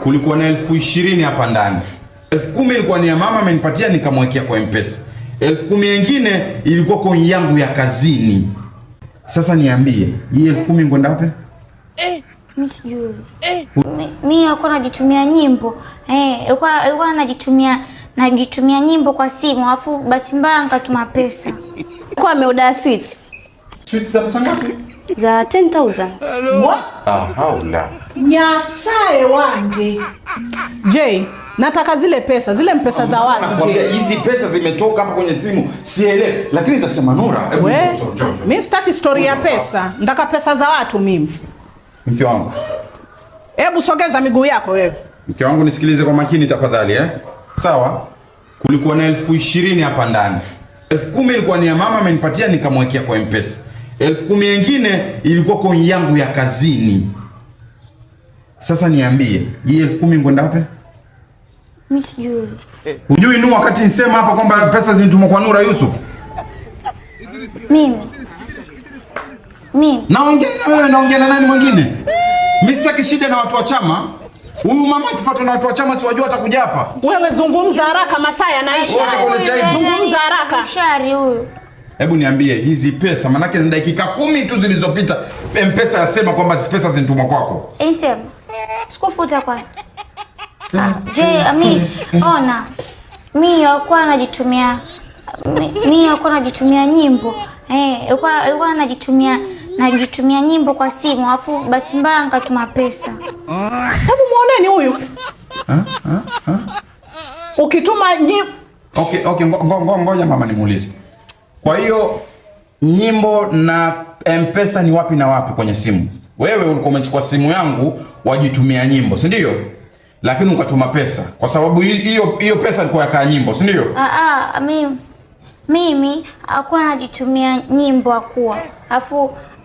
kulikuwa na 20,000 hapa ndani. 10,000 ilikuwa ni ya mama amenipatia nikamwekea kwa M-Pesa. 10,000 nyingine ilikuwa kwa yangu ya kazini. Sasa niambie, hii 10,000 kwenda wapi? Mimi sijui. Mimi alikuwa anajitumia nyimbo. Alikuwa anajitumia nyimbo kwa simu, alafu bahati mbaya nikatuma pesa. Kwa ameorder sweets. Sweets za pesa ngapi? Za 10,000. What? Haula. Nyasaye wange. Jay, nataka zile pesa za watu Jay. Hizi pesa zimetoka hapa kwenye simu, sielewi. Lakini zasema Nura, mimi sitaki story ya pesa. Nataka pesa za watu mimi. Mke wangu. Hebu sogeza miguu yako wewe. Mke wangu nisikilize kwa makini tafadhali Sawa? Kulikuwa na 20,000 hapa ndani. 10,000 ilikuwa ni ya mama amenipatia nikamwekea kwa M-Pesa. 10,000 nyingine ilikuwa kwa yangu ya kazini. Sasa niambie, hii 10,000 kwenda wapi? Mimi sijui. Hujui nu wakati nisema hapa kwamba pesa zinitumwa kwa Nura Yusuf? Mimi. Naongea na nani mwingine? Mimi sitaki shida na watu wa chama. Huyu mama akifuatwa na watu wa chama si wajua atakuja hapa. Wewe zungumza haraka, masaa yanaisha. Zungumza haraka. Mshari huyu. Hebu niambie hizi pesa, manake ni dakika 10 tu zilizopita M-Pesa yasema kwamba hizi pesa zinitumwa kwako. Sema. Sikufuta kwa. Ona. Mimi alikuwa anajitumia nyimbo. Alikuwa anajitumia nyimbo kwa simu, alafu bahati mbaya nikatuma pesa. Hebu muoneni huyu. Ukituma nyimbo. Okay, ngoja mama nimuulize. Kwa hiyo nyimbo na M-Pesa ni wapi na wapi kwenye simu? Wewe ulikuwa umechukua simu yangu wajitumia nyimbo, si ndio? Lakini ukatuma pesa. Kwa sababu hiyo pesa ilikuwa ya nyimbo, si ndio? Mimi alikuwa anajitumia nyimbo akuwa.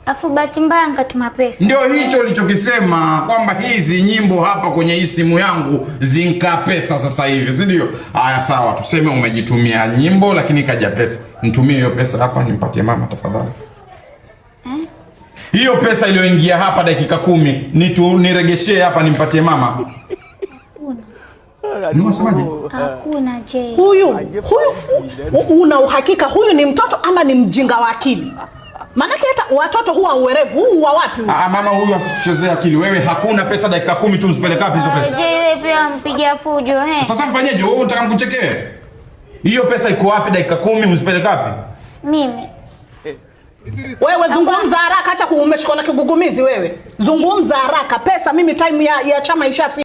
Afu bahati mbaya nikatuma pesa. Ndio hicho ulichokisema kwamba hizi nyimbo hapa kwenye hii simu yangu zinka pesa sasa hivi, si ndio? Haya sawa, tuseme umejitumia nyimbo lakini kaja pesa. Nitumie hiyo pesa hapa nimpatie mama tafadhali. Hiyo pesa iliyoingia hapa dakika 10 niregeshee hapa nimpatie mama. Unasemaje? Hakuna Jay. Huyu una uhakika huyu ni mtoto ama ni mjinga wa akili? Manake hata watoto huwa uwerevu, huu wa wapi? Mama huyu asituchezee akili. Wewe hakuna pesa dakika 10 tu msipeleka wapi hizo pesa? Jay wewe pia mpigia fujo Sasa mfanyeje? Wewe unataka mkuchekee? Hiyo pesa iko wapi dakika 10 msipeleka wapi? Mimi. Wewe zungumza haraka, acha kuumeshikwa na kigugumizi wewe. Zungumza haraka. Pesa mimi time ya chama ishafika.